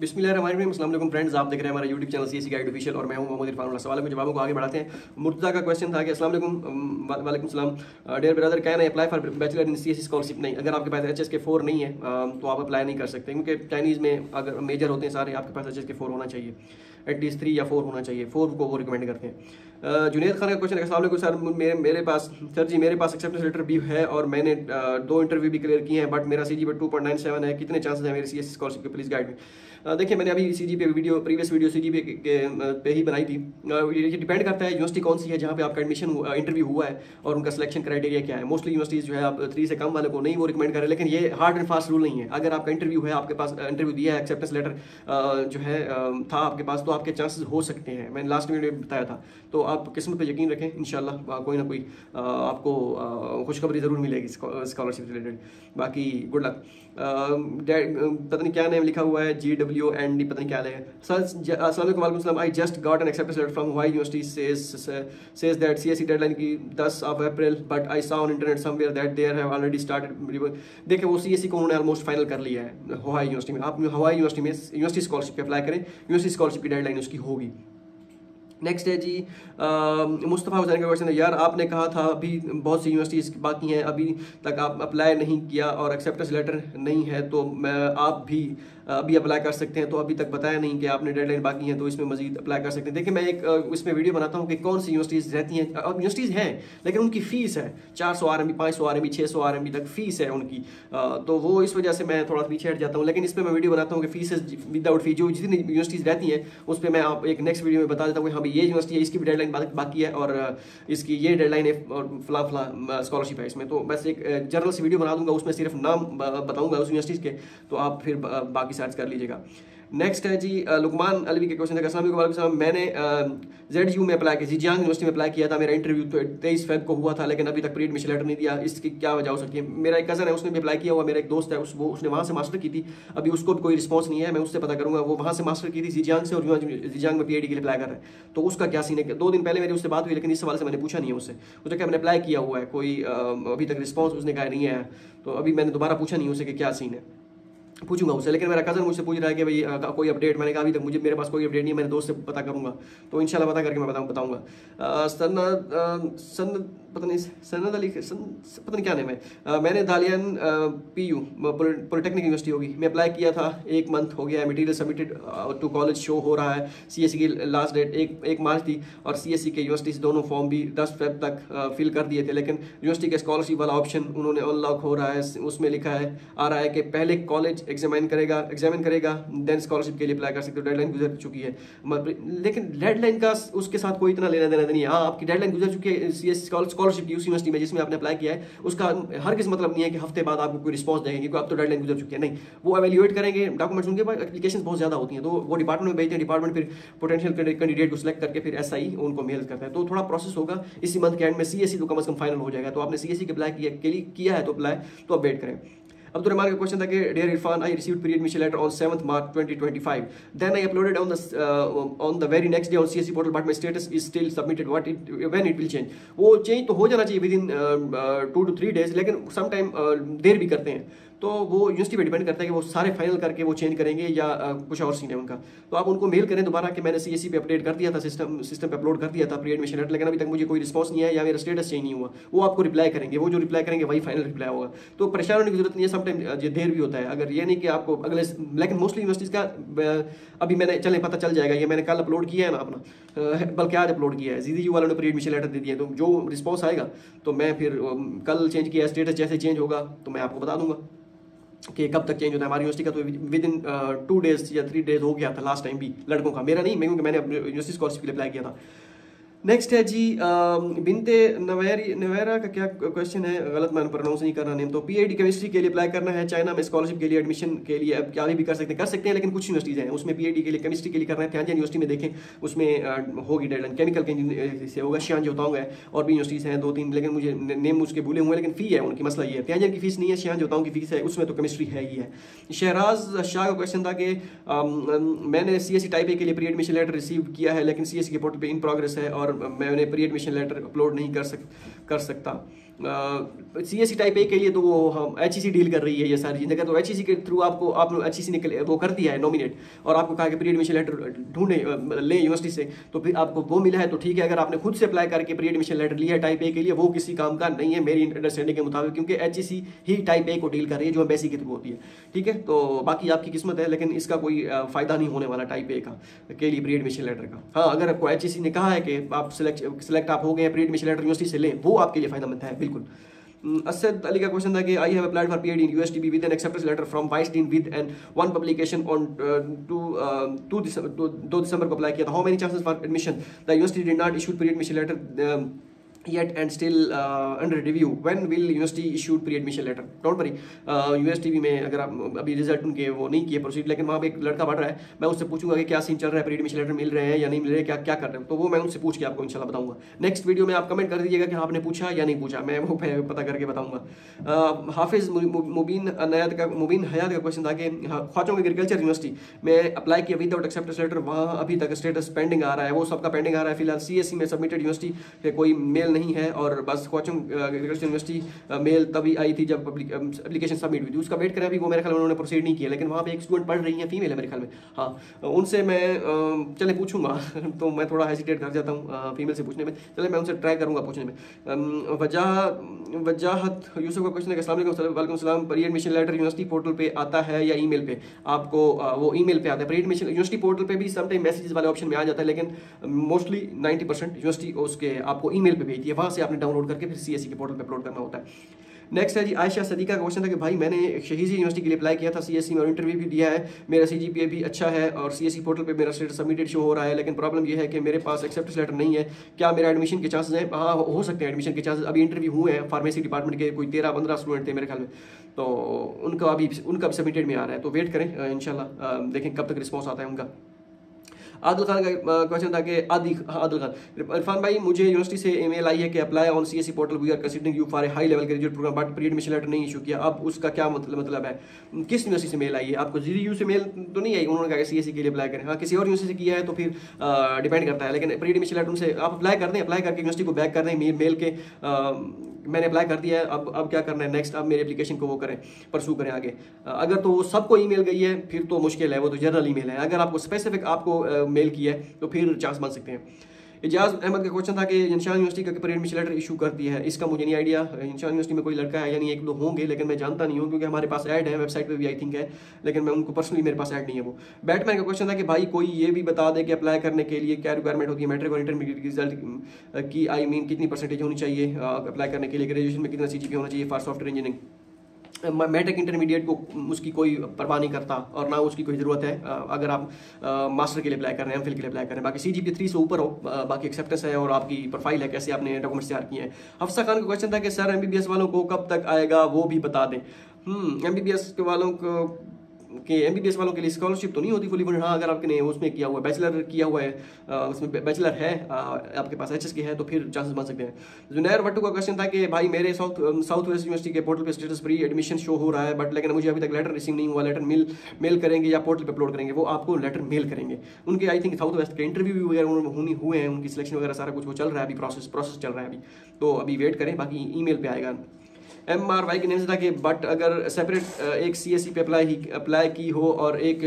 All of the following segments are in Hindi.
बिस्मिल्लाहिर्रहमानिर्रहीम। अस्सलाम वालेकुम फ्रेंड्स, आप देख रहे हैं हमारा YouTube channel CSC guide official और मैं हूं मोहम्मद इरफान। सवालों के जवाबों को आगे बढ़ाते हैं। मुर्तजा का क्वेश्चन था कि अस्सलाम वालेकुम, वालेकुम सलाम dear brother, can I apply for bachelor in CSC scholarship? नहीं, अगर आपके पास HSK4 नहीं है तो आप अप्लाई नहीं कर सकते, क्योंकि चाइनीज़ में अगर मेजर होते हैं सारे, आपके पास HSK4 होना चाहिए, एटलीस्ट 3 या 4 होना चाहिए। 4 को वो रिकमेंड करते हैं। जुनेद खान का क्वेश्चन है, अस्सलाम वालेकुम सर, मेरे पास सर जी मेरे पास एक्सेप्टेंस लेटर भी है और मैंने 2 इंटरव्यू भी क्लियर किए हैं, बट मेरा CGPA 2.97 है, कितने चांसेस है मेरे CSC स्कॉलरशिप के? प्लीज़ गाइड में। देखिए, मैंने अभी CGPA प्रीवियस वीडियो CGPA पे ही बनाई थी। ये डिपेंड करता है यूनिवर्सिटी कौन सी है जहाँ पे आपका एडमिशन इंटरव्यू हुआ है और उनका सिलेक्शन क्राइटेरिया क्या है। मोस्टली यूनिवर्सिटीज़ जो है आप 3 से कम वाले को नहीं वो रिकमेंड कर रहे हैं, लेकिन ये हार्ड एंड फास्ट रूल नहीं है। अगर आपका इंटरव्यू है, आपके पास इंटरव्यू दिया है, एक्सेप्टेंस लेटर जो है था आपके पास, तो आपके चांसेस हो सकते हैं। मैंने लास्ट वीडियो में बताया था। तो आप किस्मत पे यकीन रखें, इंशाल्लाह कोई ना कोई आपको खुशखबरी ज़रूर मिलेगी स्कॉलरशिप रिलेटेड। बाकी गुड लक। पता नहीं क्या नेम लिखा हुआ है, GWND, पता नहीं क्या है सर। अस्सलाम वालेकुम, I just got an acceptance letter from Hawaii university says that CSC deadline की 10 April, but I saw on internet somewhere that there have already started. देखिए, वो CSC को उन्होंने ऑलमोस्ट फाइनल कर लिया है हवाई यूनिवर्सिटी में। आप हवाई यूनिवर्सिटी में यूनिवर्सिटी स्कॉलरशिप पे अप्लाई करें, यूनिवर्सिटी स्कॉलरशिप की डेडलाइन उसकी होगी। नेक्स्ट है जी मुस्तफ़ा हुसैन का क्वेश्चन है, यार आपने कहा था अभी बहुत सी यूनिवर्सिटीज़ बाकी हैं, अभी तक आप अप्लाई नहीं किया और एक्सेप्टेंस लेटर नहीं है, तो आप भी अभी अप्लाई कर सकते हैं। तो अभी तक बताया नहीं कि आपने डेडलाइन बाकी है, तो इसमें मजीद अप्लाई कर सकते हैं। देखिए, मैं एक इसमें वीडियो बनाता हूँ कि कौन सी यूनिवर्सिटीज़ रहती हैं। अब यूनिवर्सिटीज़ हैं लेकिन उनकी फ़ीस है 400 RMB, 500 RMB, 600 RMB तक फ़ीस है उनकी, तो वो इस वजह से मैं थोड़ा पीछे हट जाता हूँ। लेकिन इसमें मैं वीडियो बनाता हूँ कि फ़ीस विदाउट फ़ी जो जितनी यूनिवर्सिटीज़ रहती हैं उस पर मैं आप एक नेक्स्ट वीडियो में बता देता हूँ कि हाँ भाई ये यूनिवर्सिटी है, इसकी भी डेडलाइन बाकी है और इसकी ये डेडलाइन है और फला स्कॉलरशिप है इसमें। तो बस एक जनरल सी वीडियो बना दूंगा, उसमें सिर्फ नाम बताऊंगा उस यूनिवर्सिटीज़ के, तो आप फिर बाकी सर्च कर लीजिएगा। नेक्स्ट है जी लुकमान अलवी के क्वेश्चन है, अस्सलाम वालेकुम, मैंने ZU में अप्लाई किया, ज़ीजियांग यूनिवर्सिटी में अप्लाई किया था। मेरा इंटरव्यू तो 23 फेब को हुआ था, लेकिन अभी तक प्री एडमिशन लेटर नहीं दिया। इसकी क्या वजह हो सकती है? मेरा एक कज़न है, उसने भी अप्लाई किया हुआ। मेरा एक दोस्त है, उसने वहाँ से मास्टर की थी, अभी उसको भी कोई रिस्पॉन्स नहीं है। मैं उससे पता करूँगा, वो वहाँ से मास्टर की थी ज़ीजियांग से और ज़ीजियांग में PhD के लिए अप्लाई कर रहे हैं, तो उसका क्या सीन है। 2 दिन पहले मेरी उससे बात हुई, लेकिन इस सवाल से मैंने पूछा नहीं है उससे। उसने कहा मैंने अप्लाई किया हुआ है, कोई अभी तक रिस्पॉन्स उसने कहा नहीं है, तो अभी मैंने दोबारा पूछा नहीं उससे कि क्या सीन है, पूछूंगा उससे। लेकिन मेरा कज़न मुझसे पूछ रहा है कि भाई कोई अपडेट, मैंने कहा अभी तक मेरे पास कोई अपडेट नहीं है, मैंने दोस्त से पता करूंगा, तो इंशाल्लाह पता करके मैं बताऊंगा। सन्नद पता नहीं, सन्नद अली पता नहीं क्या नेम है। मैंने दालियन PU पॉलिटेक्निक यूनिवर्सिटी होगी में अप्लाई किया था, 1 मंथ हो गया है, material submitted to college show हो रहा है। CSC की लास्ट डेट 1 मार्च थी और CSC के यूनिवर्सिटीज़ दोनों फॉर्म भी 10 फेब तक फिल कर दिए थे, लेकिन यूनिवर्सिटी के स्कॉलरशिप वाला ऑप्शन उन्होंने अनलॉक हो रहा है। उसमें लिखा है आ रहा है कि पहले कॉलेज एग्जामिन करेगा देन स्कॉलरशिप के लिए अप्लाई कर सकते हो। डेडलाइन गुजर चुकी है, लेकिन डेडलाइन का उसके साथ कोई इतना लेना देना नहीं है। हाँ, आपकी डेडलाइन गुजर चुकी है CSC स्कॉलरशिप की उस यूनिवर्सिटी में जिसमें आपने अप्लाई किया है, उसका हर किस मतलब नहीं है कि हफ्ते बाद आपको कोई रिस्पॉन्स देंगे क्योंकि अब तो डेडलाइन गुजर चुकी है। नहीं, वो एवेल्युएट करेंगे डॉक्यूमेंट्स, उनके पास एप्लीकेशन बहुत ज़्यादा होती हैं, तो वो डिपार्टमेंट में भेजते हैं, डिपार्टमेंट फिर पोटेंशियल कैंडिडेट को सिलेक्ट करके फिर SI उनको मेल करता है, तो थोड़ा प्रोसेस होगा। इसी मंथ के एंड में CSC तो कम से कम फाइनल हो जाएगा। तो आपने CSC के अप्लाई किया है तो अप्लाई तो अपडेट करें। अब्दुल का क्वेश्चन था कि dear Irfan, I received pre admission letter on 7th March 2025, then I uploaded on the very next day on CSC portal, but my status is still submitted, when it will change? वो चेंज तो हो जाना चाहिए विद इन 2 to 3 days, लेकिन सम टाइम देर भी करते हैं, तो वो यूनिवर्सिटी पे डिपेंड करता है कि वो सारे फाइनल करके वो चेंज करेंगे या कुछ और सीन है उनका। तो आप उनको मेल करें दोबारा कि मैंने CSC पे अपडेट कर दिया था, सिस्टम पे अपलोड कर दिया था प्री एडमिशन लेटर, लेकिन अभी तक मुझे कोई रिस्पॉन्स नहीं है या मेरा स्टेटस चेंज नहीं हुआ। वो आपको रिप्लाई करेंगे, वो जो रिप्लाई करेंगे वही फाइनल रिप्लाई होगा। तो परेशान होने की जरूरत नहीं है, समटाइम देर भी होता है। अगर ये नहीं कि आपको अगले, लेकिन मोस्टली यूनिवर्सिटीज़ का अभी मैंने पता चल जाएगा, ये मैंने कल अपलोड किया है ना अपना, बल्कि आज अपलोड किया है, ZU वालों ने प्री एडमिशन लेटर दे दिया, तो जो रिस्पॉन्स आएगा तो मैं फिर कल चेंज किया, स्टेटस जैसे चेंज होगा तो मैं आपको बता दूंगा कि कब तक चेंज होता है। हमारी यूनिवर्सिटी का तो विद इन 2 days या 3 days हो गया था लास्ट टाइम भी, लड़कों का, मेरा नहीं, क्योंकि मैंने अपने यूनिवर्सिटी स्कॉलरशिप के लिए अप्लाई किया था। नेक्स्ट है जी बिनते नवेरा का क्या क्वेश्चन है, गलत मैंने प्रोनाउंस नहीं करना नेम। तो PhD केमिस्ट्री के लिए अप्लाई करना है चाइना में स्कॉलरशिप के लिए एडमिशन के लिए, अब क्या भी कर सकते हैं, लेकिन कुछ यूनिवर्सिटीज़ हैं उसमें PhD के लिए केमिस्ट्री के लिए करना है। त्यानजिन यूनिवर्सिटी में देखें, उसमें होगी डेडलाइन, केमिकल के से होगा, शियान जोतांग है, और भी यूनिवर्सिटीज़ हैं 2-3, लेकिन मुझे नेम उसके भूले हुए हैं, लेकिन फ़ी है उनकी, मसला ये है। त्यानजिन की फीस नहीं है, शियान जोतांग की फीस है, उसमें तो केमिस्ट्री है ही है। शहराज शाह का क्वेश्चन था कि मैंने CSC टाइप A के लिए प्री एडमिशन लेटर रिसीव किया है, लेकिन CSC के पोर्टल पर इन प्रोग्रेस है और मैंने प्री एडमिशन लेटर अपलोड नहीं कर सकता। CSE टाइप ए के लिए तो वो हम HEC डील कर रही है ये सारी चीज़ें। तो HEC के थ्रू आपको HEC ने वो कर दिया है नॉमिनेट, और आपको कहा कि प्री एडमिशन लेटर ढूंढे लें यूनिवर्सिटी से, तो फिर आपको वो मिला है तो ठीक है। अगर आपने खुद से अप्लाई करके प्री एडमिशन लेटर लिया है टाइप ए के लिए, वो किसी काम का नहीं है मेरी अंडरस्टैंडिंग के मुताबिक, क्योंकि HEC ही टाइप ए को डील कर रही है जो एम्बेसी के थ्रू होती है। ठीक है, तो बाकी आपकी किस्मत है, लेकिन इसका कोई फायदा नहीं होने वाला टाइप ए का के लिए प्री एडमिशन लेटर का। हाँ, अगर आपको HEC ने कहा है कि आप सिलेक्ट आप हो गए प्री एडमिशन लेटर यूनिवर्सिटी से लें, वो आपके लिए फायदेमंद है बिल्कुल। असद अली का क्वेश्चन था कि I have applied for PhD in USTB with an acceptance letter from vice dean with and one publication on 2 दिसंबर को अप्लाई किया था। How many chances for admission? The university did not issue pre admission letter yet and still under review. When will university issue pre-admission letter? Don't worry, USTB में अगर आप अभी रिजल्ट उनके वो नहीं किए प्रोसीड, लेकिन वहाँ पे एक लड़का पढ़ रहा है, मैं उससे पूछूंगा कि क्या सीन चल रहा है, प्री-एडमिशन लेटर मिल रहे हैं या नहीं मिल रहे हैं, क्या क्या कर रहे हैं, तो वो मैं उनसे पूछ के आपको इंशाल्लाह बताऊंगा। नेक्स्ट वीडियो में आप कमेंट कर दीजिएगा कि आपने पूछा या नहीं पूछा, मैं वो पता करके बताऊंगा। हाफिज मुबीन हयात का क्वेश्चन था कि ख्वाचों एग्रीकल्चर यूनिवर्सिटी में अप्लाई किया विदाउट एक्सेप्टेंस लेटर, वहाँ अभी तक स्टेटस पेंडिंग आ रहा है, वो सबका पेंडिंग आ रहा है फिलहाल। CSE में सबमिटेड यूनिवर्सिटी के कोई मेल नहीं है, और बस ख्वाचोंग एग्रीकल्चर यूनिवर्सिटी मेल तभी आई थी जब एप्लीकेशन सबमिट हुई थी, उसका वेट करें अभी, वो मेरे ख्याल में उन्होंने प्रोसीड नहीं किया। लेकिन वहाँ पे एक स्टूडेंट पढ़ रही है, फीमेल है मेरे ख्याल में, हाँ, उनसे मैं चले पूछूंगा तो मैं थोड़ा हेजिटेट कर जाता हूँ फीमेल से पूछने में, चले मैं उनसे ट्राई करूँगा पूछने में। वजाहत यूसुफ का क्वेश्चन है, अस्सलाम वालेकुम सलाम, pre admission letter university portal पे आता है या ईमेल पे? आपको वो ईमेल पे आता है। प्री एडमिशन यूनिवर्सिटी पोर्टल पे भी समटाइम मैसेजेस वाले ऑप्शन में आ जाता है, लेकिन मोस्टली 90% यूनिवर्सिटी उसके आपको ईमेल पे भेजती है, वहाँ से आपने डाउनलोड करके फिर CSE के पोर्टल पे अपलोड करना होता है। नेक्स्ट है जी आयशा सदीका का क्वेश्चन था कि भाई मैंने शहीजी यूनिवर्सिटी के लिए अप्लाई किया था CSE में, और इंटरव्यू भी दिया है, मेरा CGPA भी अच्छा है और CSE पोर्टल पे मेरा स्टेटस सबमिटेड शो हो रहा है, लेकिन प्रॉब्लम ये है कि मेरे पास एक्सेप्टेंस लेटर नहीं है, क्या मेरा एडमिशन के चांसेस हैं? हाँ, हो सकते हैं एडमिशन के चांसेस। अभी इंटरव्यू हुए हैं फार्मेसी डिपार्टमेंट के, कोई 13-15 स्टूडेंट थे मेरे ख्याल में, तो उनका भी सबमिटेड में आ रहा है, तो वेट करें इंशाल्लाह, देखें कब तक रिस्पॉन्स आता है उनका। आदिल खान का क्वेश्चन था कि आदिल खान, इरफान भाई मुझे यूनिवर्सिटी से ईमेल आई है कि apply on CSE portal, we are considering you for a high level graduate program, but pre admission letter नहीं इशू किया। अब उसका क्या मतलब है? किस यूनिवर्सिटी से मेल आई है आपको? ZU से मेल तो नहीं आई, उन्होंने कहा कि CSE के लिए अप्लाई करें। हाँ, किसी और यूनिवर्सिटी से किया है तो फिर डिपेंड करता है, लेकिन प्री एडमिशन लेटर उनसे आप अप्लाई कर दें, अप्लाई करके यूनिवर्सिटी को बैक कर दें मेल के मैंने अप्लाई कर दिया है, अब क्या करना है नेक्स्ट, अब मेरे एप्लीकेशन को वो करें, परसू करें आगे। अगर तो वो सबको ईमेल गई है फिर तो मुश्किल है, वो तो जनरल ईमेल है। अगर आपको स्पेसिफिक आपको मेल किया है तो फिर चांस बन सकते हैं। इजाज अहमद का क्वेश्चन था कि इंशान यूनिवर्सिटी का प्री एडमिशन लेटर इशू करती है, इसका मुझे नहीं आइडिया। इंशान यूनिवर्सिटी में कोई लड़का है यानी 1-2 होंगे, लेकिन मैं जानता नहीं हूँ क्योंकि हमारे पास ऐड है, वेबसाइट पे भी आई थिंक है, लेकिन मैं उनको पर्सनली मेरे पास ऐड नहीं है वो। बैटमैन का क्वेश्चन था कि भाई कोई ये भी बता दे कि अप्लाई करने के लिए क्या रिक्वायरमेंट होती है, मैट्रिक और इंटरमीडिएट रिजल्ट की, आई मीन कितनी परसेंटेज होनी चाहिए अप्लाई करने के लिए, ग्रेजुएशन में कितना CGPA होना चाहिए for software engineering. Matric intermediate को उसकी कोई परवाह नहीं करता और ना उसकी कोई ज़रूरत है अगर आप मास्टर के लिए अप्लाई कर रहे हैं, MPhil के लिए अप्लाई कर रहे हैं। बाकी CGPA 3 से ऊपर हो, बाकी एक्सेप्टेंस है और आपकी प्रोफाइल है, कैसे आपने डॉक्यूमेंट्स तैयार किए हैं। हफ्सा खान का क्वेश्चन था कि सर MBBS वालों को कब तक आएगा वो भी बता दें। MBBS के वालों को MBBS वालों के लिए स्कॉलरशिप तो नहीं होती फुली फंडेड। हाँ, अगर आपने उसमें किया हुआ है, बैचलर किया हुआ है, उसमें बैचलर है, आपके पास HSK है, तो फिर चांसेस बन सकते हैं। जुनैर भट्टू का क्वेश्चन था कि भाई मेरे साउथ वेस्ट यूनिवर्सिटी के पोर्टल पे स्टेटस प्री एडमिशन शो हो रहा है, बट लेकिन मुझे अभी तक लेटर रिसीव नहीं हुआ। लेटर मेल करेंगे या पोर्टल पे अपलोड करेंगे? वो आपको लेटर मेल करेंगे। उनके आई थिंक साउथ वेस्ट के इंटरव्यू वगैरह हुए हैं, उनकी सिलेक्शन वगैरह सारा कुछ वो चल रहा है, अभी प्रोसेस चल रहा है अभी, तो अभी वेट करें, बाकी ईमेल पे आएगा। MRY के नेम से था कि बट अगर सेपरेट एक CSE पे अप्लाई की हो और एक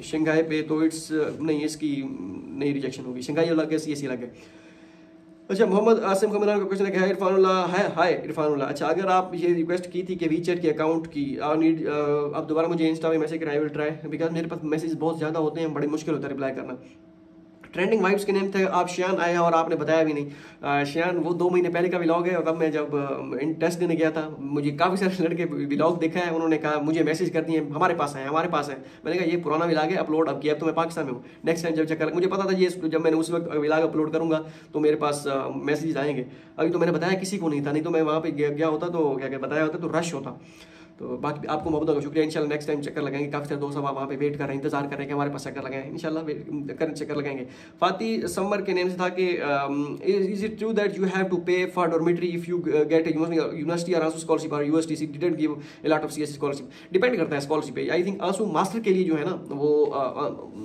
शंघाई पे तो इट्स नहीं, इसकी नहीं रिजेक्शन होगी, शंघाई अलग है CSE अलग है। अच्छा, मोहम्मद आसिम खमरान का क्वेश्चन है कि हाय इरफानुल्लाह है, हाय इरफानुल्लाह, अच्छा अगर आप ये रिक्वेस्ट की थी कि वीचैट के अकाउंट की आप दोबारा मुझे इंस्टा में मैसेज कराए, विल ट्राई, बिकॉज मेरे पास मैसेज बहुत ज़्यादा होते हैं, बड़ी मुश्किल होता है रिप्लाई करना। ट्रेंडिंग वाइब्स के नेम थे, आप शियान आए हैं और आपने बताया भी नहीं। शियान वो 2 महीने पहले का व्लॉग है, और तब मैं जब टेस्ट देने गया था मुझे काफ़ी सारे लड़के व्लॉग देखा है, उन्होंने कहा मुझे मैसेज कर दिए हमारे पास है हमारे पास है। मैंने कहा ये पुराना व्लॉग है, अपलोड अब किया, अब तो मैं पाकिस्तान में हूँ, नेक्स्ट टाइम जब चक्कर, मुझे पता था ये जब मैंने उस वक्त व्लॉग अपलोड करूँगा तो मेरे पास मैसेज आएंगे। अभी तो मैंने बताया किसी को नहीं था, नहीं तो मैं वहाँ पर गया होता तो क्या बताया होता तो रश होता। तो बाकी आपको मोहब्बत का शुक्रिया, इंशाल्लाह नेक्स्ट टाइम चक्कर लगाएंगे। काफ़ी सारे दोस्त वहाँ पे वेट कर रहे हैं, इंतजार कर रहे हैं कि हमारे पास चक्कर लगाएं, इंशाल्लाह चक्कर लगाएंगे। फाती समर के नेम से था कि is it true that you have to pay for dormitory if you get university और आंसू स्कॉलरशिप और USTC didn't give a lot of CSC scholarship? Depend करता है स्कॉलरशिप पे। आई थिंक आंसू मास्टर के लिए जो है ना वो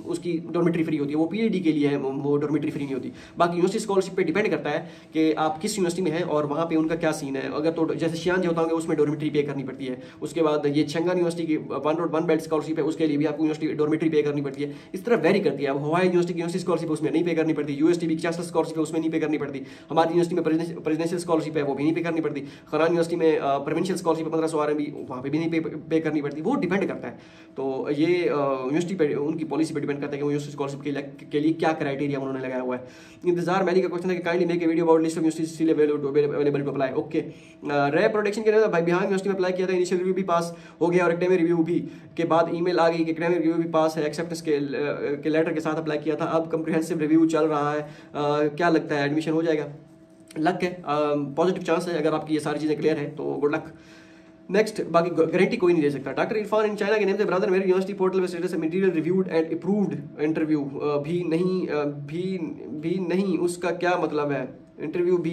उसकी डॉर्मेटरी फ्री होती है, वो पीएचडी के लिए है वो डॉर्मेटरी फ्री नहीं होती। बाकी यूनिवर्सिटी स्कॉलरशिप पे डिपेंड करता है कि आप किस यूनिवर्सिटी में हैं और वहाँ पे उनका क्या सीन है। अगर तो जैसे शियान जो होता उसमें डॉर्मेटरी पे करनी पड़ती है। उसके बाद ये छंगा यूनिवर्सिटी की 1 बेल्ट स्कॉलरशिप है, उसके लिए भी आपको यूनिवर्सिटी डॉर्मेटरी पे करनी पड़ती है। इस तरह वेरी करती है। अब हवाई यूनिवर्सिटी की यूनिवर्सिटी स्कॉलरशिप उसमें नहीं पे करनी पड़ती, यूएसटीबी की चांसलर स्कॉलरशिप है उसमें नहीं पे करनी पड़ती, हमारी यूनिवर्सिटी में प्रेसिडेंशियल स्कॉलरशिप है वो भी नहीं पे करनी पड़ती, खरान यूनिवर्सिटी में प्रोविंशियल स्कॉलरशिप 1500 RMB वहाँ पे भी नहीं पे करनी पड़ती। वो डिपेंड करता है। तो ये यूनिवर्सिटी पे उनकी पॉलिसी पे डिपेंड करता है कि वो यूनिवर्सिटी स्कॉलरशिप के लिए क्या क्राइटेरिया उन्होंने लगाया हुआ है। इंतजार मैरी का क्वेश्चन है कि kindly make a video about list of universities still available to apply. Okay, रे प्रोटेक्शन के लिए भाई बिहार यूनिवर्सिटी में अप्लाई किया था, इनिशियल रिव्यू भी पास हो गया और एकेडमिक रिव्यू भी के बाद ईमेल आ गई कि एकेडमिक रिव्यू भी पास है, एक्सेप्टेंस के लेटर के साथ अप्लाई किया था। अब कंप्रिहेंसिव रिव्यू चल रहा है, क्या लगता है एडमिशन हो जाएगा? लक है, पॉजिटिव चांस है। अगर आपकी ये सारी चीज़ें क्लियर है तो गुड लक। नेक्स्ट, बाकी गारंटी कोई नहीं दे सकता। डॉक्टर इरफान इन चाइना के नेम से ब्रदर मेरी यूनिवर्सिटी पोर्टल पे स्टेटस है material reviewed and approved, interview भी नहीं उसका क्या मतलब है? इंटरव्यू भी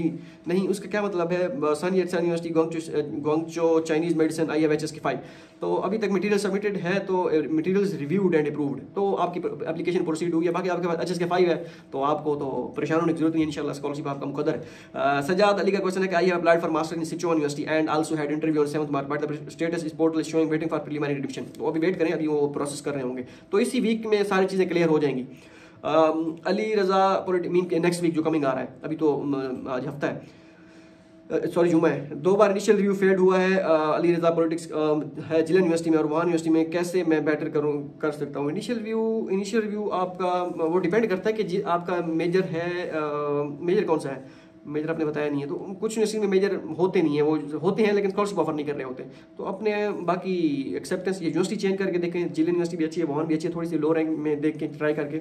नहीं उसका क्या मतलब है? सन यूनिवर्सिटी गोंगचो चाइनीज मेडिसिन IFHS की 5। तो अभी तक मटेरियल सबमिटेड है तो मटेरियल्स रिव्यूड एंड अप्रूव्ड, तो आपकी एप्लीकेशन प्रोसीड हुई है। बाकी आपके पास HSK 5 है तो आपको तो परेशान होने की जरूरत नहीं है, इंशाल्लाह स्कॉलरशिप आपका मुकद्दर है। सजाद अली का क्वेश्चन है कि I have applied for master in Sichuan university and also had interview on 7th March but the status is portal showing waiting for preliminary admission. तो अभी वेट करें, अभी वो प्रोसेस कर रहे होंगे, तो इसी वीक में सारी चीज़ें क्लियर हो जाएंगी। अली रजा मीन के नेक्स्ट वीक जो कमिंग आ रहा है, अभी तो आज हफ्ता है, सॉरी जुमा है। 2 बार इनिशियल रिव्यू फेल्ड हुआ है। अली रजा पॉलिटिक्स है जिलन यूनिवर्सिटी में और वहाँ यूनिवर्सिटी में, कैसे मैं बेटर कर सकता हूँ? इनिशियल रिव्यू आपका वो डिपेंड करता है कि आपका मेजर है, मेजर कौन सा है? मेजर आपने बताया नहीं है। तो कुछ यूनिवर्सिटी में मेजर होते नहीं है, वो होते हैं लेकिन स्कॉलरशिप ऑफर नहीं कर रहे होते। तो अपने बाकी एक्सेप्टेंस ये यूनिवर्सिटी चेंज करके देखें, जिलन यूनिवर्सिटी भी अच्छी है, वहाँ भी अच्छी है, थोड़ी सी लो रैंक में देख के ट्राई करके,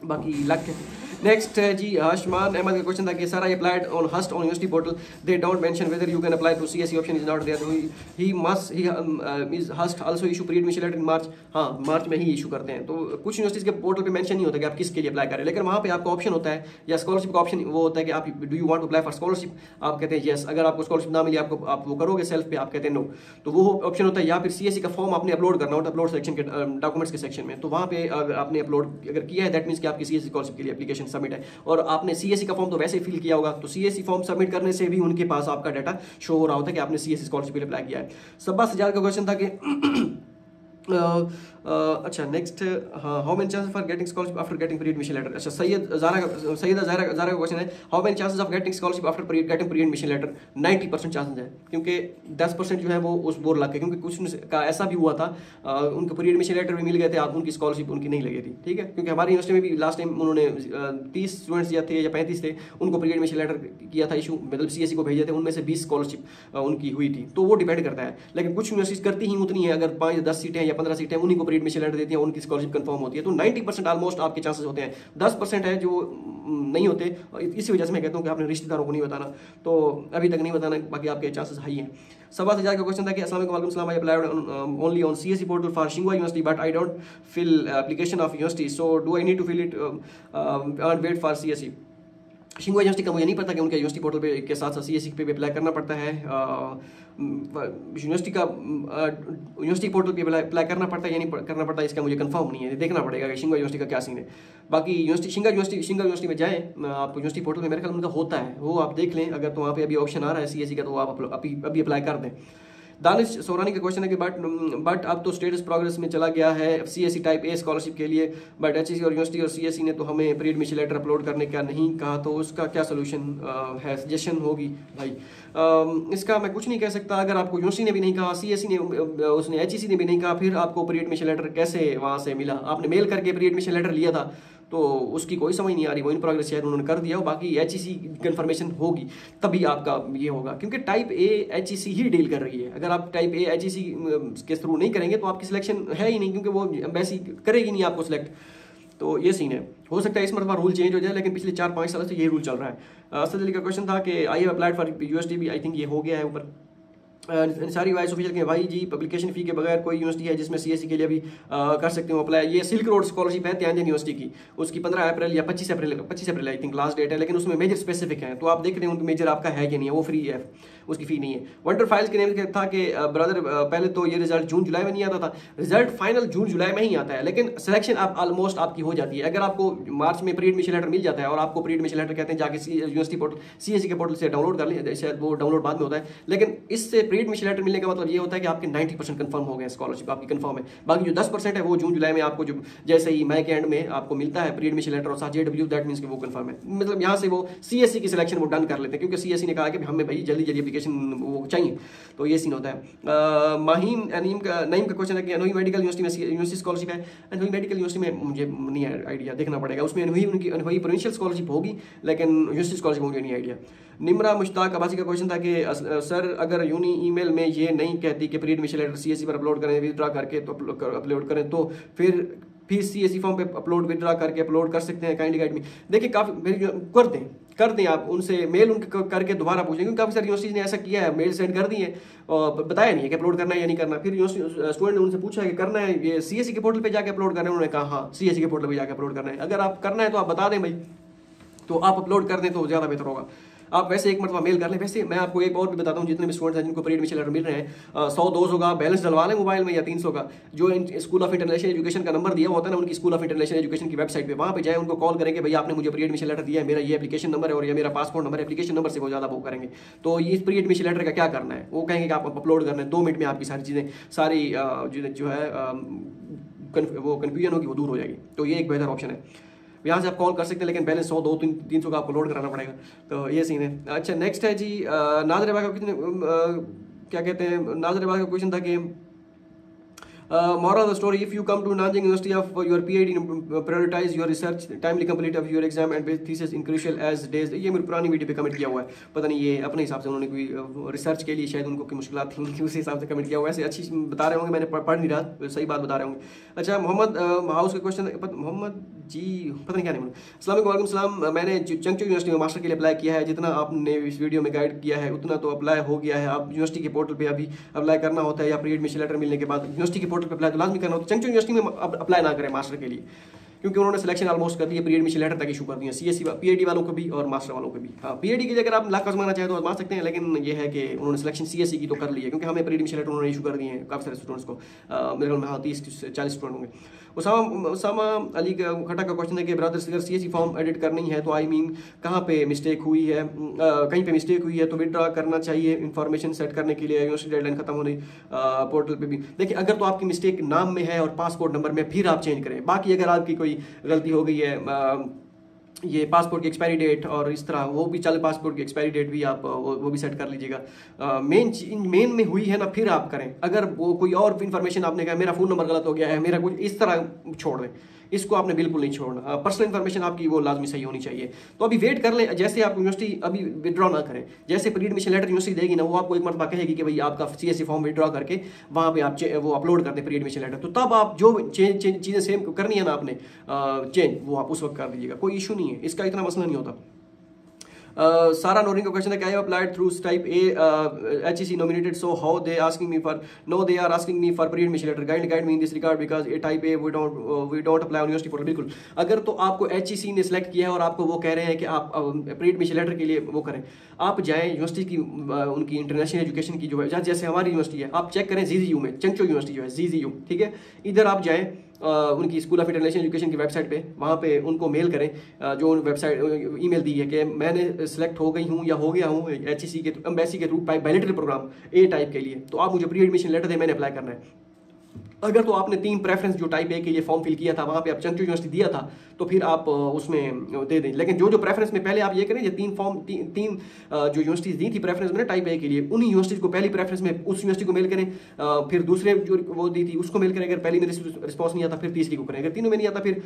बाकी लक है। नेक्स्ट है जी आशमान अहमद का क्वेश्चन था कि sir I applied on HUST on university portal, they don't mention whether you can apply to CSE option is not there, he must is HUST also issue pre admission letter in March. हाँ, मार्च में ही इशू करते हैं। तो कुछ यूनिवर्सिटीज के पोर्टल पे मेंशन नहीं होता कि आप किसके लिए अप्लाई करें, लेकिन वहाँ पे आपका ऑप्शन होता है या स्कॉलरशिप का ऑप्शन वो होता है कि आप do you want to apply for scholarship, आप कहते हैं येस। अगर आपको स्कॉलरशिप ना मिली आप वो करोगे सेल्फ पे, आप कहते हैं नो, तो वो ऑप्शन होता है। या फिर CSE का फॉर्म आपने अपलोड करना होता है, अपलोड सेक्शन के डॉक्यूमेंट्स के सेक्शन में, तो वहाँ पे अगर आपने अपलोड अगर किया है दैट मीन्स कि आपकी CSE स्कॉलरशिप के लिए एप्लीकेशन सबमिट है। और आपने CSE का फॉर्म तो वैसे फिल किया होगा, तो CSE फॉर्म सबमिट करने से भी उनके पास आपका डाटा शो हो रहा होता है कि आपने CSE स्कॉलरशिप के लिए अप्लाई किया है। सब्बा सजाद का क्वेश्चन था कि अच्छा नेक्स्ट, हाँ, how many chances for getting scholarship after getting pre admission letter? अच्छा, सैयदा ज़ारा का क्वेश्चन है how many chances of getting scholarship after getting pre admission letter? 90% chances है, क्योंकि 10% जो है वो उस बोर लग गए, क्योंकि कुछ का ऐसा भी हुआ था उनको प्री एडमिशन लेटर भी मिल गए थे, आप उनकी स्कॉलरशिप उनकी नहीं लगी थी। ठीक है, क्योंकि हमारी यूनिवर्सिटी में भी लास्ट टाइम उन्होंने 30 स्टूडेंट्स या थे या 35 थे, उनको प्री एडमिशन लेटर किया था इशू, मतलब CSE को भेजे थे, उनमें से 20 स्कॉलरशिप उनकी हुई थी। तो वो डिपेंड करता है, लेकिन कुछ यूनिवर्सिटीज करती ही उतनी है, अगर 5 या 10 सीटें या 15 सीटें उन्हीं को प्री एडमिशन लेटर देती हैं, उनकी स्कॉलरशिप कंफर्म होती है। तो 90% ऑलमोस्ट आपके चांसेस होते हैं। 10% है जो नहीं होते, इसी वजह से मैं कहता हूँ कि आपने रिश्तेदारों को नहीं बताना, तो अभी तक नहीं बताना, बाकी आपके चांसेस हाई हैं। सवा सजाद का क्वेश्चन था कि अस्सलाम वालेकुम, I applied only on CSE portal for शिंगुआ university but I don't fill application of university, so do I need to fill it and wait for CSE? शिंगुआ यूनिवर्सिटी का मुझे नहीं पता कि उनके यूनिवर्सिटी पोर्टल पे के साथ साथ CSE पे भी अप्लाई करना पड़ता है। यूनिवर्सिटी पोर्टल पे अप्लाई करना पड़ता है या नहीं करना पड़ता है, इसका मुझे कंफर्म नहीं है, देखना पड़ेगा कि शिंगुआ यूनिवर्सिटी का क्या सीन है। बाकी शिंगा यूनिवर्सिटी में जाएँ आप, यूनिवर्सिटी पोर्टल में मेरे ख्याल उनका होता है, वो आप देख लें। अगर तो वहाँ पे अभी ऑप्शन आ रहा है CSE का तो आप अभी अप्लाई कर दें। दानिश सोरानी का क्वेश्चन है कि बट अब तो स्टेटस प्रोग्रेस में चला गया है CSE टाइप A स्कॉलरशिप के लिए, बट HSC और यूनिवर्सिटी और CSE ने तो हमें प्री एडमिशन लेटर अपलोड करने का नहीं कहा, तो उसका क्या सोल्यूशन है, सजेशन होगी भाई? इसका मैं कुछ नहीं कह सकता। अगर आपको यूनिवर्सिटी ने भी नहीं कहा, CSE ने उसने HSC ने भी नहीं कहा, फिर आपको प्री एडमिशन लेटर कैसे वहाँ से मिला? आपने मेल करके प्री एडमिशन लेटर लिया था, तो उसकी कोई समझ नहीं आ रही। वो इन प्रोग्रेस शायद उन्होंने कर दिया हो, बाकी HSC कंफर्मेशन होगी तभी आपका ये होगा, क्योंकि type A HSC he deal कर रही है। अगर आप टाइप A HSC के थ्रू नहीं करेंगे तो आपकी सिलेक्शन है ही नहीं, क्योंकि वो एम्बेसी करेगी नहीं आपको सिलेक्ट। तो ये सीन है। हो सकता है इस मरतबा रूल चेंज हो जाए, लेकिन पिछले 4-5 साल से ये रूल चल रहा है। असद अली का क्वेश्चन था कि I have applied for USDB, I think ये हो गया है ऊपर। सारी वाइस ऑफिशियल के भाई जी पब्लिकेशन फी के बगैर कोई यूनिवर्सिटी है जिसमें सीएससी के लिए भी कर सकते हो अप्लाई? ये सिल्क रोड स्कॉलरशिप है तियांजन यूनिवर्सिटी की, उसकी 15 अप्रैल या 25 अप्रैल आई थिंक लास्ट डेट है, लेकिन उसमें मेजर स्पेसिफिक है, तो आप देख रहे हैं उनका मेजर आपका है कि नहीं है, वो फ्री है, उसकी फी नहीं है। वंडर फाइल्स के नेम था कि ब्रदर पहले तो ये रिजल्ट जून जुलाई में नहीं आता था, रिजल्ट फाइनल जून जुलाई में ही आता है, लेकिन सिलेक्शन आप ऑलमोस्ट आपकी हो जाती है। अगर आपको मार्च में प्री एडमिशन लेटर मिल जाता है और आपको प्री एडमिशन लेटर कहते हैं जाके यूनिवर्सिटी पोर्टल सीएससी के पोर्टल से डाउनलोड कर लें, शायद वो डाउनलोड बाद में होता है, लेकिन इससे प्री एडमिशन लेटर मिलने का मतलब ये होता है कि आपके 90% कंफर्म हो गए, स्कॉलरशिप आपकी कंफर्म है। बाकी जो 10% है वो जून जुलाई में आपको जो जैसे ही मई के एंड में आपको मिलता है प्री एडमिशन लेटर और साथ जेडब्ल्यू, दैट मींस कि वो कंफर्म है। मतलब यहाँ से वो सीएससी की सिलेक्शन वो डन कर लेते हैं, क्योंकि सीएससी ने कहा कि हमें भाई जल्दी जल्दी एप्लीकेशन वो चाहिए, तो ये सीन होता है। माहीन नईम का क्वेश्चन है कि अनोई मेडिकल यूनिवर्सिटी में यूनिवर्सिटी स्कॉलरशिप है। अनोई मेडिकल यूनिवर्सिटी में मुझे नहीं आइडिया, देखना पड़ेगा, उसमें उनकी अनोई प्रोविंशियल स्कॉलरशिप होगी, लेकिन यूनिवर्सिटी स्कॉलरशिप मुझे नहीं आइडिया। निमरा मुश्ताक अब्बासी का क्वेश्चन था कि सर अगर यूनी ईमेल में ये नहीं कहती कि प्री एडमिशन लेटर सीएससी पर अपलोड करें, विदड्रा करके तो अपलोड करें, तो फिर सीएससी फॉर्म पे अपलोड विदड्रा करके अपलोड कर सकते हैं, काइंडली गाइड में। देखिए काफ़ी कर दें आप उनसे मेल उनके करके दोबारा पूछें, क्योंकि काफ़ी सारी यूनिवर्सिटीज ने ऐसा किया है, मेल सेंड कर दी है और बताया नहीं है कि अपलोड करना है या नहीं करना। फिर स्टूडेंट ने उनसे पूछा है कि करना है ये सीएससी के पोर्टल पे जाके अपलोड करना है, उन्होंने कहा हाँ सीएससी के पोर्टल पे जाके अपलोड करना है। अगर आप करना है तो आप बता दें भाई, तो आप अपलोड कर दें तो ज़्यादा बेहतर होगा। आप वैसे एक मरतबा मेल कर लें। वैसे मैं आपको एक और भी बताता हूँ, जितने भी स्टूडेंट्स हैं जिनको प्री एडमिशन लेटर मिल रहे हैं, 100-200 का बैलेंस डलवा लें मोबाइल में या 300 का, जो स्कूल ऑफ इंटरनेशनल एजुकेशन का नंबर दिया होता है ना उनकी स्कूल ऑफ इंटरनेशनल एजुकेशन की वेबसाइट पे, वहाँ पे जाए उनको कॉल करेंगे भाई आपने मुझे प्री एडमिशन लेटर दिया है, मेरा ये एप्लीकेशन नंबर है और ये मेरा पासपोर्ट नंबर है, एप्लीकेशन नंबर से वो ज़्यादा वो करेंगे। तो ये प्री एडमिशन लेटर का क्या करना है, वो कहेंगे कि आप अपलोड करना है, 2 मिनट में आपकी सारी चीज़ें सारी जो है वो कन्फ्यूजन होगी वो दूर हो जाएगी। तो ये एक बेहतर ऑप्शन है, यहाँ से आप कॉल कर सकते हैं, लेकिन बैलेंस 100-200-300 का आपको लोड कराना पड़ेगा। तो ये सीन है। अच्छा नेक्स्ट है जी नाजर अब्बास का क्या कहते हैं, नाजर अब्बास का क्वेश्चन था कि moral of the story, if you come to Nanjing University of your PhD, prioritize your research, timely complete of your exam and thesis in crucial as days। ये मेरी पुरानी वीडियो पे कमेंट किया हुआ है, पता नहीं ये अपने हिसाब से उन्होंने कोई रिसर्च के लिए शायद उनको कोई मुश्किल थी उनकी, उसी हिसाब से कमेंट किया हुआ है। ऐसे अच्छी बता रहे होंगे, मैंने पढ़ नहीं रहा, सही बात बता रहे होंगे। अच्छा मोहम्मद हाउस का क्वेश्चन, मोहम्मद जी पता नहीं क्या नहीं, अस्सलाम वालेकुम सलाम, मैंने चंगचो यूनिवर्सिटी में मास्टर के लिए अप्लाई किया है, जितना आपने इस वीडियो में गाइड किया है उतना तो अप्लाई हो गया है। आप यूनिवर्सिटी के पोर्टल पे अभी अप्लाई करना होता है या प्री एडमिशन लेटर मिलने के बाद यूनिवर्सिटी के पोर्टल पे अप्लाई तो लाजमी करना होता है। चंगचो यूनिवर्सिटी में अप्लाई ना करें मास्टर के लिए, क्योंकि उन्होंने सिलेक्शन ऑलमोस्ट कर दी है, प्री एडमिशन लेटर तक इशू कर दिया सीएससी पीएडी वालों को भी और मास्टर वालों को भी। हाँ पीएडी के लिए अगर आप लाख आजमाना चाहें तो आजमा सकते हैं, लेकिन ये है कि उन्होंने सिलेक्शन सीएससी की तो कर ली है, क्योंकि हमें प्री एडमिशन लेटर उन्होंने इशू कर दिए हैं काफ़ी सारे स्टूडेंट्स को, मेरे ख्याल में हाँ 30-40 स्टूडेंट होंगे। उसामा अली का खट्टा का क्वेश्चन है कि ब्रदर्स अगर सीएससी फॉर्म एडिट करनी है तो आई मीन कहाँ पे मिस्टेक हुई है, कहीं पे मिस्टेक हुई है तो विड्रॉ करना चाहिए इन्फॉर्मेशन सेट करने के लिए, यूनिवर्सिटी डेडलाइन खत्म होने पोर्टल पे भी। देखिए अगर तो आपकी मिस्टेक नाम में है और पासपोर्ट नंबर में, फिर आप चेंज करें। बाकी अगर आपकी कोई गलती हो गई है ये पासपोर्ट की एक्सपायरी डेट और इस तरह वो भी चल, पासपोर्ट की एक्सपायरी डेट भी आप वो भी सेट कर लीजिएगा। मेन में हुई है ना फिर आप करें। अगर वो कोई और इन्फॉर्मेशन आपने कहा मेरा फ़ोन नंबर गलत हो गया है, मेरा कुछ इस तरह छोड़ दें, इसको आपने बिल्कुल नहीं छोड़ना। पर्सनल इन्फॉर्मेशन आपकी वो लाजमी सही होनी चाहिए। तो अभी वेट कर लें, जैसे आप यूनिवर्सिटी अभी विड्रॉ ना करें, जैसे प्री एडमिशन लेटर यूनिवर्सिटी देगी ना वो आपको एक मरतबा कहेगी कि भाई आपका सीएससी फॉर्म विड्रॉ करके वहाँ पे आप वो अपलोड कर दें प्री एडमिशन लेटर, तो तब आप जो चीज़ें सेम करनी है ना आपने चेंज, वो आप उस वक्त कर दीजिएगा, कोई इशू नहीं है, इसका इतना मसला नहीं होता। सारा नोरिंग का क्वेश्चन है, I applied through type A HEC nominated, so how they asking me for, no they are asking me for pre admission letter, guide me in this regard because a type A we don't apply on university portal। बिल्कुल, अगर तो आपको HEC ने सिलेक्ट किया है और आपको वो कह रहे हैं कि आप प्री एडमिशन लेटर के लिए वो करें, आप जाएं यूनिवर्सिटी की उनकी इंटरनेशनल एजुकेशन की जो है, जैसे हमारी यूनिवर्सिटी है, आप चेक करें ZZU में, चंगचो यूनिवर्सिटी जो है ZZU, ठीक है, इधर आप जाएं उनकी स्कूल ऑफ इंटरनेशनल एजुकेशन की वेबसाइट पे, वहाँ पे उनको मेल करें, जो वेबसाइट ईमेल दी है कि मैंने सेलेक्ट हो गई हूँ या हो गया हूँ HEC के एम्बेसी के थ्रू बायलैटरल प्रोग्राम ए टाइप के लिए, तो आप मुझे प्री एडमिशन लेटर दें, मैंने अप्लाई करना है। अगर तो आपने 3 प्रेफरेंस जो टाइप ए के लिए फॉर्म फिल किया था वहाँ पे आप चंगचो यूनिवर्सिटी दिया था तो फिर आप उसमें दे दें, लेकिन जो प्रेफरेंस में पहले आप ये करें, जो 3 जो यूनिवर्सिटीज दी थी प्रेफरेंस में टाइप ए के लिए, उन्हीं यूनिवर्सिटीज को पहली प्रेफरेंस में उस यूनिवर्सिटी को मेल करें, फिर दूसरे जो वो दी थी उसको मेल करें, अगर पहली में रिस्पॉन्स नहीं आता फिर तीसरी को करें, अगर तीनों में नहीं आता फिर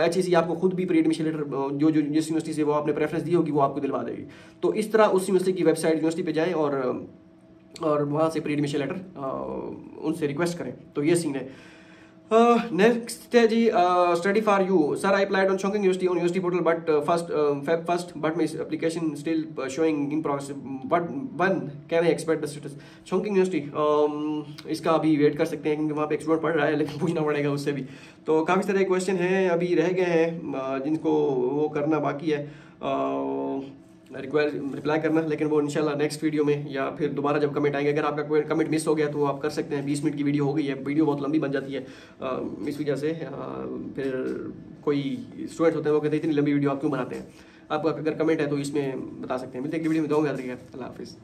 HEC आपको खुद भी प्री एडमिशन लेटर जो जिस यूनिवर्सिटी से वो आपने प्रेफरेंस दी होगी वो आपको दिलवा देगी। तो इस तरह उस यूनिवर्सिटी की वेबसाइट यूनिवर्सिटी पर जाएँ और वहाँ से प्री एडमिशन लेटर उनसे रिक्वेस्ट करें। तो ये सीन है। नेक्स्ट है जी, study for you sir, I applied on shocking university on university portal but first but my application still showing in progress, but one can I expect the status? Shocking university, इसका अभी वेट कर सकते हैं क्योंकि वहाँ पे एक्सपर्ट पढ़ रहा है, लेकिन पूछना पड़ेगा उससे भी। तो काफ़ी सारे क्वेश्चन हैं अभी रह गए हैं जिनको वो करना बाकी है, रिप्लाई करना, लेकिन वो इंशाल्लाह नेक्स्ट वीडियो में या फिर दोबारा जब कमेंट आएंगे। अगर आपका कोई कमेंट मिस हो गया तो आप कर सकते हैं, 20 मिनट की वीडियो हो गई है, वीडियो बहुत लंबी बन जाती है इस वजह से। फिर कोई स्टूडेंट होते हैं वो कहते हैं इतनी लंबी वीडियो आप क्यों बनाते हैं। आपका अगर कमेंट है तो इसमें बता सकते हैं। मिलते हैं अगली वीडियो में, दो याद रखिएगा। अल्लाह हाफिज़।